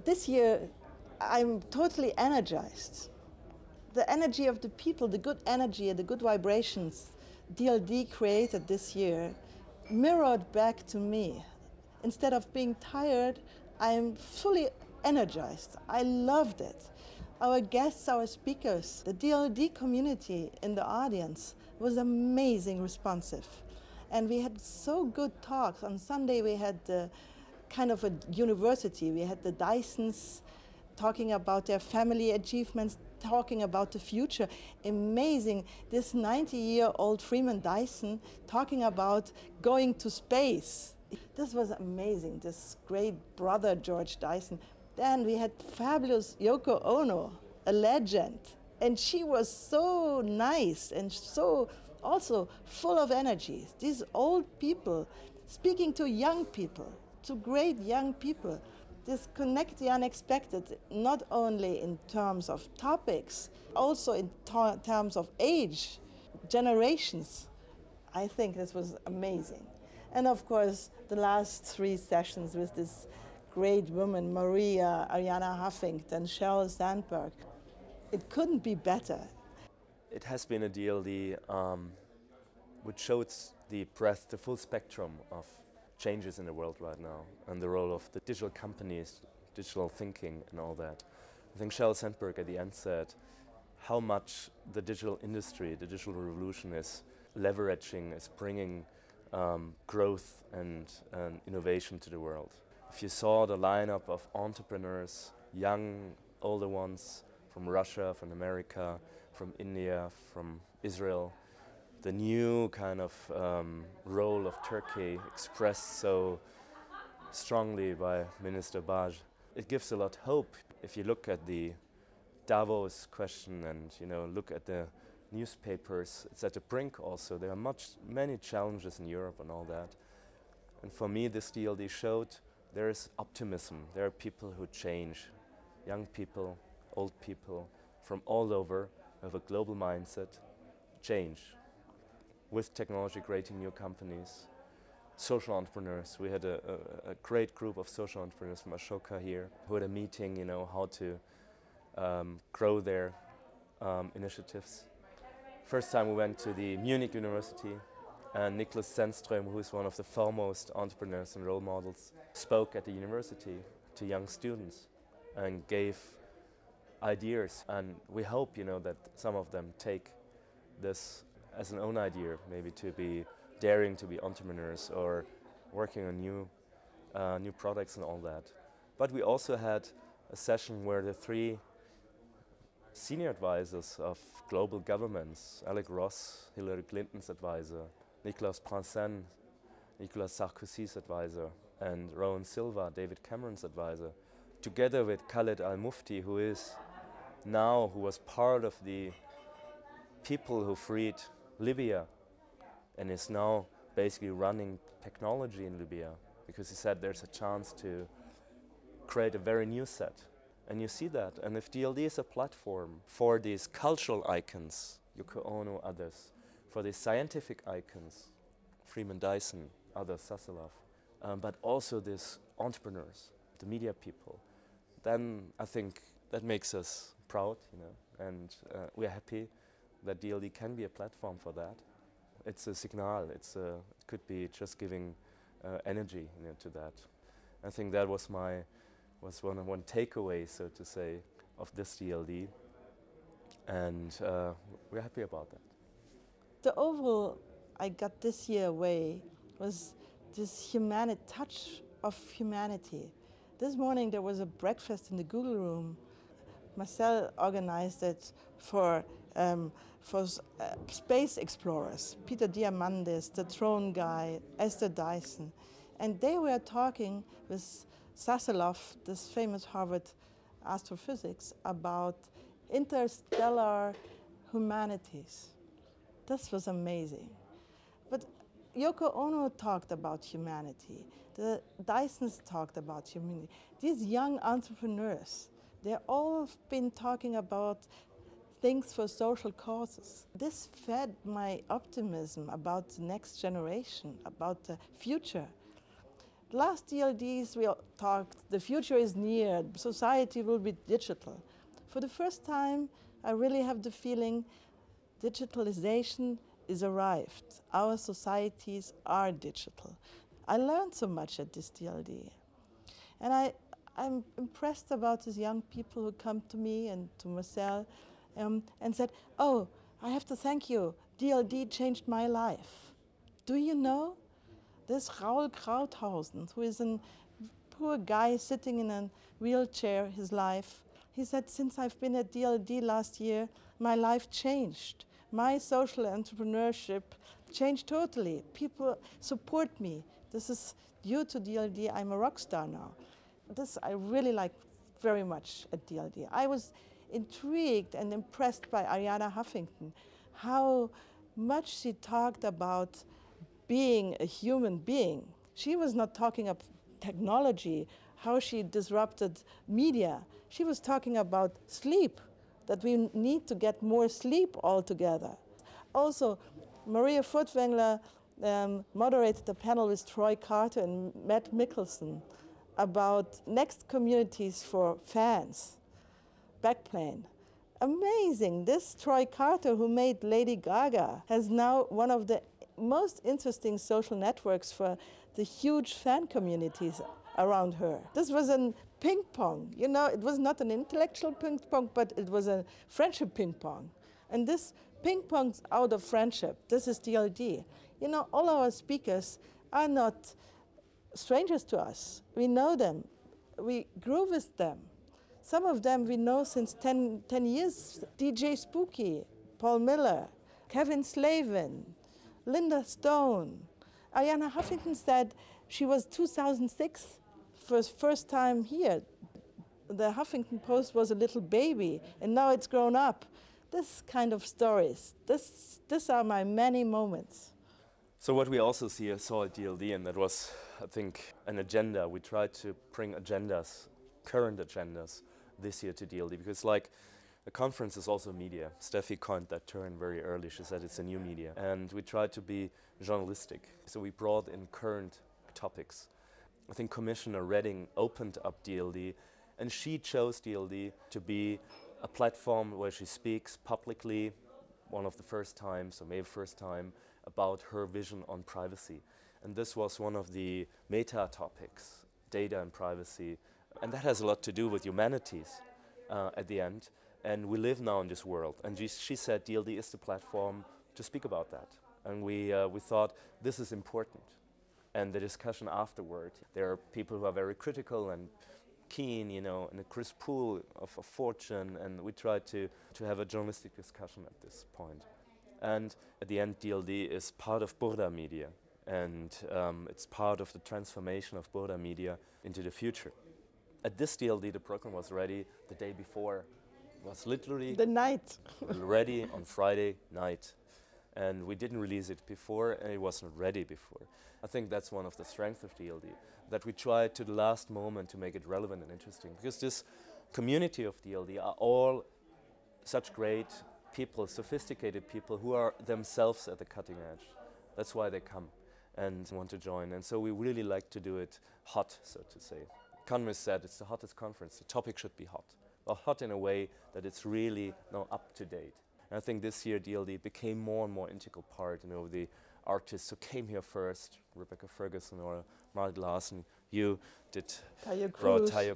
This year, I'm totally energized. The energy of the people, the good energy, the good vibrations DLD created this year mirrored back to me. Instead of being tired, I'm fully energized. I loved it. Our guests, our speakers, the DLD community in the audience was amazing, responsive. And we had so good talks. On Sunday we had kind of a university. We had the Dysons talking about their family achievements, talking about the future. Amazing. This 90-year-old Freeman Dyson talking about going to space. This was amazing, this great brother George Dyson. Then we had fabulous Yoko Ono, a legend. And she was so nice and so also full of energy. These old people speaking to young people, to great young people. This connect the unexpected, not only in terms of topics, also in terms of age, generations. I think this was amazing. And of course, the last 3 sessions with this great woman, Maria, Ariana Huffington, Sheryl Sandberg. It couldn't be better. It has been a DLD which shows the breadth, the full spectrum of changes in the world right now and the role of the digital companies, digital thinking and all that. I think Sheryl Sandberg at the end said how much the digital industry, the digital revolution is leveraging, is bringing growth and innovation to the world. If you saw the lineup of entrepreneurs, young, older ones, from Russia, from America, from India, from Israel, the new kind of role of Turkey expressed so strongly by Minister Baj. It gives a lot of hope. If you look at the Davos question and look at the newspapers, it's at the brink also. There are many challenges in Europe and all that. And for me, this DLD showed there is optimism. There are people who change, young people, old people from all over have a global mindset, change. With technology creating new companies, social entrepreneurs. We had a great group of social entrepreneurs from Ashoka here who had a meeting, how to grow their initiatives. First time we went to the Munich University and Niklas Sennström, who is one of the foremost entrepreneurs and role models, spoke at the university to young students and gave ideas. And we hope, that some of them take this as an own idea, maybe to be daring to be entrepreneurs or working on new products and all that. But we also had a session where the 3 senior advisors of global governments, Alec Ross, Hillary Clinton's advisor, Nicolas Prinsen, Nicolas Sarkozy's advisor, and Rowan Silva, David Cameron's advisor, together with Khaled Al-Mufti, who was part of the people who freed Libya and is now basically running technology in Libya, because he said there's a chance to create a very new set. And you see that. And if DLD is a platform for these cultural icons, Yoko Ono, others, for these scientific icons, Freeman Dyson, others, Saselov, but also these entrepreneurs, the media people, then I think that makes us proud, and we are happy that DLD can be a platform for that. It's a signal. It could be just giving energy, to that. I think that was one takeaway, so to say, of this DLD, and we're happy about that. The overall I got this year away was this touch of humanity. This morning there was a breakfast in the Google room. Marcel organized it for space explorers, Peter Diamandis, the Throne guy, Esther Dyson. And they were talking with Saselov, this famous Harvard astrophysics, about interstellar humanities. This was amazing. But Yoko Ono talked about humanity. The Dysons talked about humanity. These young entrepreneurs, they've all been talking about things for social causes. This fed my optimism about the next generation, about the future. Last DLDs we talked, the future is near, society will be digital. For the first time, I really have the feeling digitalization is arrived. Our societies are digital. I learned so much at this DLD. And I'm impressed about these young people who come to me and to Marcel and said, oh, I have to thank you, DLD changed my life. Do you know? This Raul Krauthausen, who is a poor guy sitting in a wheelchair his life, he said, since I've been at DLD last year, my life changed. My social entrepreneurship changed totally. People support me. This is due to DLD, I'm a rock star now. This I really like very much at DLD. I was intrigued and impressed by Ariana Huffington, how much she talked about being a human being. She was not talking about technology, how she disrupted media. She was talking about sleep, that we need to get more sleep altogether. Also, Maria Furtwängler moderated a panel with Troy Carter and Matt Mickelson about next communities for fans, Backplane. Amazing, this Troy Carter who made Lady Gaga has now one of the most interesting social networks for the huge fan communities around her. This was a ping pong, you know, it was not an intellectual ping pong, but it was a friendship ping pong. And this ping pong's out of friendship. This is DLD. You know, all our speakers are not strangers to us. We know them. We grew with them. Some of them we know since 10 years. DJ Spooky, Paul Miller, Kevin Slavin, Linda Stone. Ariana Huffington said she was 2006 for first time here. The Huffington Post was a little baby and now it's grown up. This kind of stories, these are my many moments. So what we also saw at DLD, and that was, I think, an agenda. We tried to bring agendas, current agendas, this year to DLD, because like a conference is also media. Steffi coined that term very early. She said it's a new media. And we tried to be journalistic. So we brought in current topics. I think Commissioner Reding opened up DLD, and she chose DLD to be a platform where she speaks publicly, one of the first times, or maybe first time, about her vision on privacy. And this was one of the meta topics, data and privacy. And that has a lot to do with humanities at the end. And we live now in this world. And she said DLD is the platform to speak about that. And we thought this is important. And the discussion afterward, there are people who are very critical and keen, you know, and a Chris Poole of Fortune, and we tried to have a journalistic discussion at this point. And at the end, DLD is part of Burda Media, and it's part of the transformation of Burda Media into the future. At this DLD, the program was ready the day before. It was literally the night ready on Friday night. And we didn't release it before, and it wasn't ready before. I think that's one of the strengths of DLD, that we tried to the last moment to make it relevant and interesting. Because this community of DLD are all such great people, sophisticated people who are themselves at the cutting edge. That's why they come and want to join. And so we really like to do it hot, so to say. Economist said it's the hottest conference. The topic should be hot. Or hot in a way that it's really up to date. And I think this year DLD became more and more integral part. You know, the artists who came here first, Rebecca Ferguson or Mark Larson, you did Tayo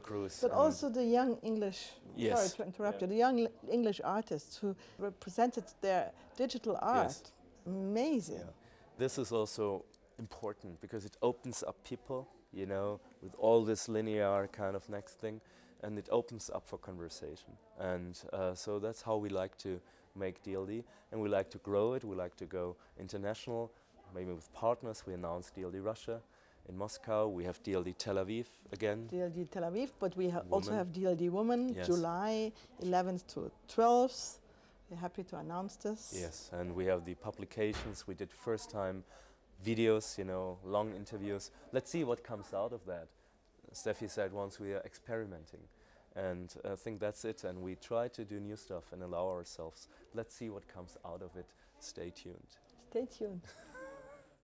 Cruz. But also the young English, yes. Sorry to interrupt you, the young English artists who represented their digital art. Yes. Amazing. Yeah. This is also important because it opens up people, you know, with all this linear kind of next thing, and it opens up for conversation. And so that's how we like to make DLD, and we like to grow it. We like to go international, maybe with partners. We announced DLD Russia in Moscow. We have DLD Tel Aviv again. DLD Tel Aviv, but we also have DLD Women, yes. July 11th to 12th. We're happy to announce this. Yes, and we have the publications. We did first time videos, you know, long interviews. Let's see what comes out of that. Steffi said once we are experimenting. And I think that's it, and we try to do new stuff and allow ourselves. Let's see what comes out of it. Stay tuned. Stay tuned.